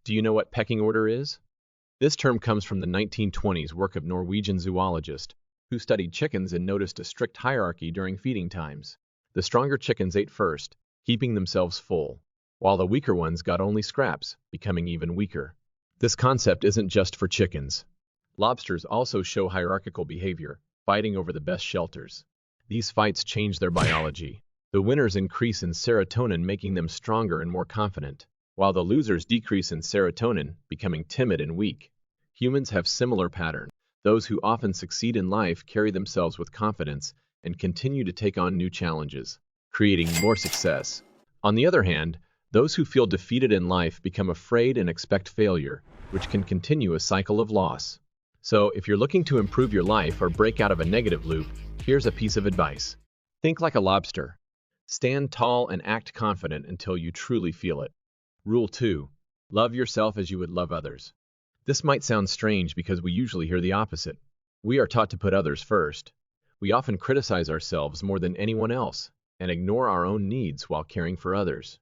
Do you know what pecking order is? This term comes from the 1920s work of Norwegian zoologist who studied chickens and noticed a strict hierarchy during feeding times. The stronger chickens ate first, keeping themselves full, while the weaker ones got only scraps, becoming even weaker. This concept isn't just for chickens. Lobsters also show hierarchical behavior, fighting over the best shelters. These fights change their biology. The winners increase in serotonin, making them stronger and more confident, while the losers decrease in serotonin, becoming timid and weak. Humans have similar patterns. Those who often succeed in life carry themselves with confidence and continue to take on new challenges, creating more success. On the other hand, those who feel defeated in life become afraid and expect failure, which can continue a cycle of loss. So, if you're looking to improve your life or break out of a negative loop, here's a piece of advice. Think like a lobster. Stand tall and act confident until you truly feel it. Rule 2. Love yourself as you would love others. This might sound strange because we usually hear the opposite. We are taught to put others first. We often criticize ourselves more than anyone else and ignore our own needs while caring for others.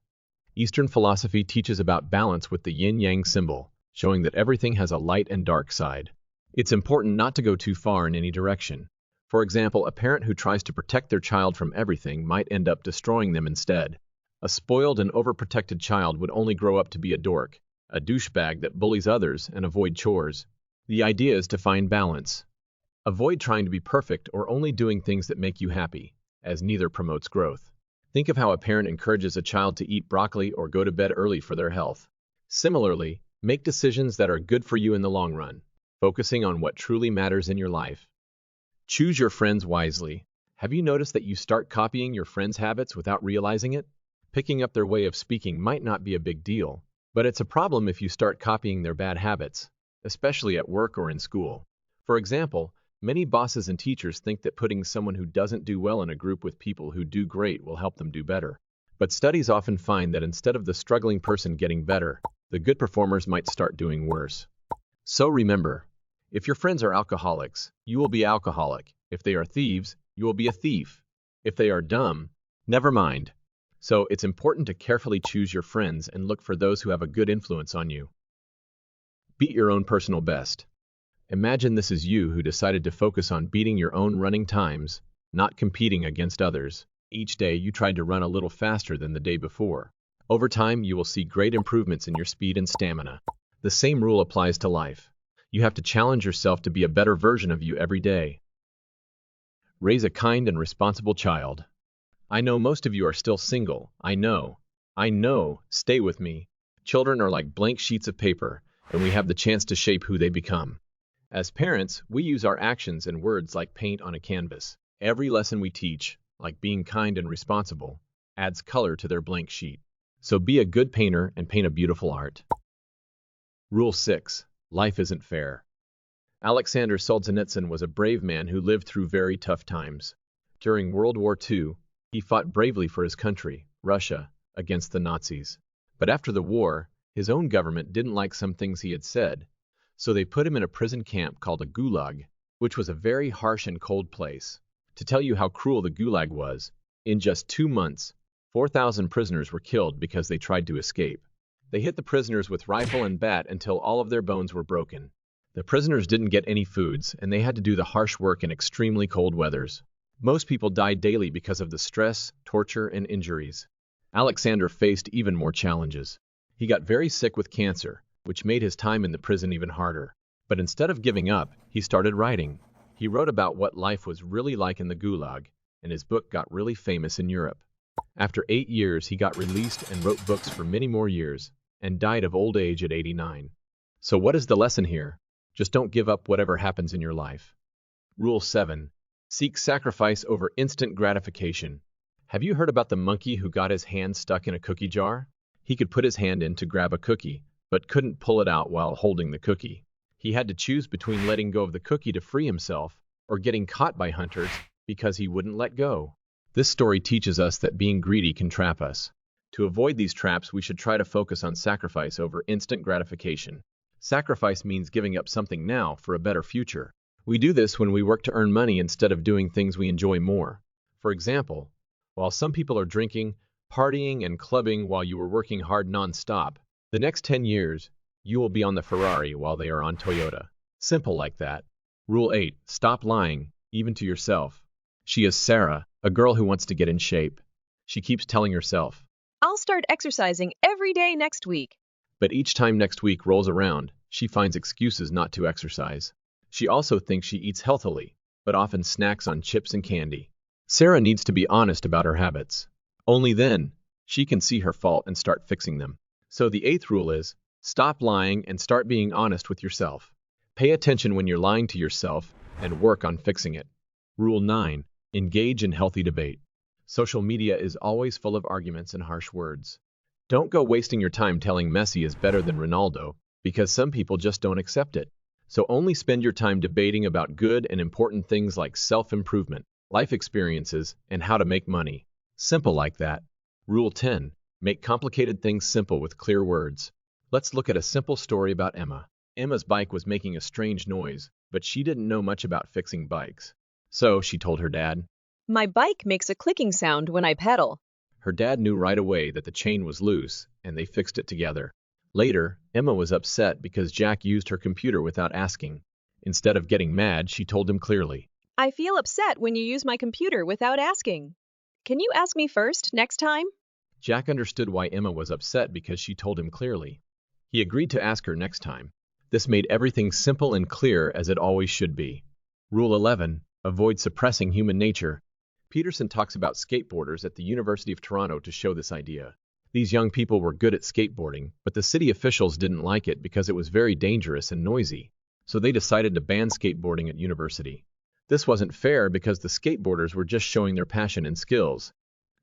Eastern philosophy teaches about balance with the yin-yang symbol, showing that everything has a light and dark side. It's important not to go too far in any direction. For example, a parent who tries to protect their child from everything might end up destroying them instead. A spoiled and overprotected child would only grow up to be a dork, a douchebag that bullies others and avoid chores. The idea is to find balance. Avoid trying to be perfect or only doing things that make you happy, as neither promotes growth. Think of how a parent encourages a child to eat broccoli or go to bed early for their health. Similarly, make decisions that are good for you in the long run, focusing on what truly matters in your life. Choose your friends wisely. Have you noticed that you start copying your friends' habits without realizing it? Picking up their way of speaking might not be a big deal, but it's a problem if you start copying their bad habits, especially at work or in school. For example, many bosses and teachers think that putting someone who doesn't do well in a group with people who do great will help them do better. But studies often find that instead of the struggling person getting better, the good performers might start doing worse. So remember, if your friends are alcoholics, you will be alcoholic. If they are thieves, you will be a thief. If they are dumb, never mind. So it's important to carefully choose your friends and look for those who have a good influence on you. Beat your own personal best. Imagine this is you who decided to focus on beating your own running times, not competing against others. Each day you tried to run a little faster than the day before. Over time, you will see great improvements in your speed and stamina. The same rule applies to life. You have to challenge yourself to be a better version of you every day. Raise a kind and responsible child. I know most of you are still single. I know. Stay with me. Children are like blank sheets of paper, and we have the chance to shape who they become. As parents, we use our actions and words like paint on a canvas. Every lesson we teach, like being kind and responsible, adds color to their blank sheet. So be a good painter and paint a beautiful art. Rule 6. Life isn't fair. Alexander Solzhenitsyn was a brave man who lived through very tough times. During World War II, he fought bravely for his country, Russia, against the Nazis. But after the war, his own government didn't like some things he had said, so they put him in a prison camp called a gulag, which was a very harsh and cold place. To tell you how cruel the gulag was, in just 2 months, 4,000 prisoners were killed because they tried to escape. They hit the prisoners with rifle and bat until all of their bones were broken. The prisoners didn't get any foods, and they had to do the harsh work in extremely cold weathers. Most people died daily because of the stress, torture, and injuries. Alexander faced even more challenges. He got very sick with cancer, which made his time in the prison even harder. But instead of giving up, he started writing. He wrote about what life was really like in the gulag, and his book got really famous in Europe. After 8 years, he got released and wrote books for many more years, and died of old age at 89. So what is the lesson here? Just don't give up whatever happens in your life. Rule 7. Seek sacrifice over instant gratification. Have you heard about the monkey who got his hand stuck in a cookie jar? He could put his hand in to grab a cookie, but couldn't pull it out while holding the cookie. He had to choose between letting go of the cookie to free himself or getting caught by hunters because he wouldn't let go. This story teaches us that being greedy can trap us. To avoid these traps, we should try to focus on sacrifice over instant gratification. Sacrifice means giving up something now for a better future. We do this when we work to earn money instead of doing things we enjoy more. For example, while some people are drinking, partying, and clubbing while you are working hard non-stop, the next 10 years, You will be on the Ferrari while they are on Toyota. Simple like that. Rule 8. Stop lying, even to yourself. She is Sarah, a girl who wants to get in shape. She keeps telling herself, I'll start exercising every day next week. but each time next week rolls around, she finds excuses not to exercise. She also thinks she eats healthily, but often snacks on chips and candy. Sarah needs to be honest about her habits. Only then, she can see her fault and start fixing them. So the 8th rule is, stop lying and start being honest with yourself. Pay attention when you're lying to yourself and work on fixing it. Rule 9. Engage in healthy debate. Social media is always full of arguments and harsh words. Don't go wasting your time telling Messi is better than Ronaldo, because some people just don't accept it. So only spend your time debating about good and important things like self-improvement, life experiences, and how to make money. Simple like that. Rule 10. Make complicated things simple with clear words. Let's look at a simple story about Emma. Emma's bike was making a strange noise, but she didn't know much about fixing bikes. So she told her dad. My bike makes a clicking sound when I pedal. Her dad knew right away that the chain was loose, and they fixed it together. Later, Emma was upset because Jack used her computer without asking. Instead of getting mad, she told him clearly. I feel upset when you use my computer without asking. Can you ask me first next time? Jack understood why Emma was upset because she told him clearly. He agreed to ask her next time. This made everything simple and clear as it always should be. Rule 11. Avoid suppressing human nature. Peterson talks about skateboarders at the University of Toronto to show this idea. These young people were good at skateboarding, but the city officials didn't like it because it was very dangerous and noisy. So they decided to ban skateboarding at university. This wasn't fair because the skateboarders were just showing their passion and skills.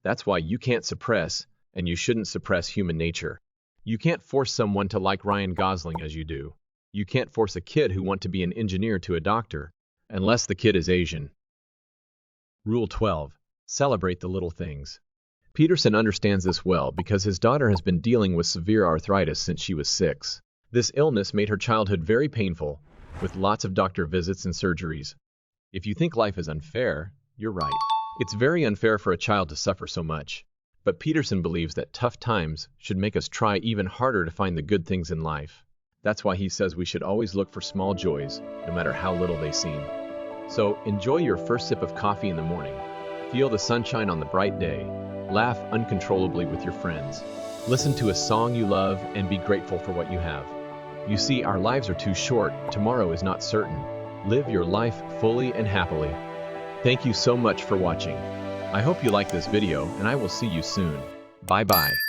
That's why you can't suppress, and you shouldn't suppress human nature. You can't force someone to like Ryan Gosling as you do. You can't force a kid who wants to be an engineer to a doctor, unless the kid is Asian. Rule 12. Celebrate the little things. Peterson understands this well because his daughter has been dealing with severe arthritis since she was 6. This illness made her childhood very painful, with lots of doctor visits and surgeries. If you think life is unfair, you're right. It's very unfair for a child to suffer so much. But Peterson believes that tough times should make us try even harder to find the good things in life. That's why he says we should always look for small joys, no matter how little they seem. So, enjoy your first sip of coffee in the morning. Feel the sunshine on the bright day. Laugh uncontrollably with your friends. Listen to a song you love and be grateful for what you have. You see, our lives are too short. Tomorrow is not certain. Live your life fully and happily. Thank you so much for watching. I hope you like this video, and I will see you soon. Bye-bye.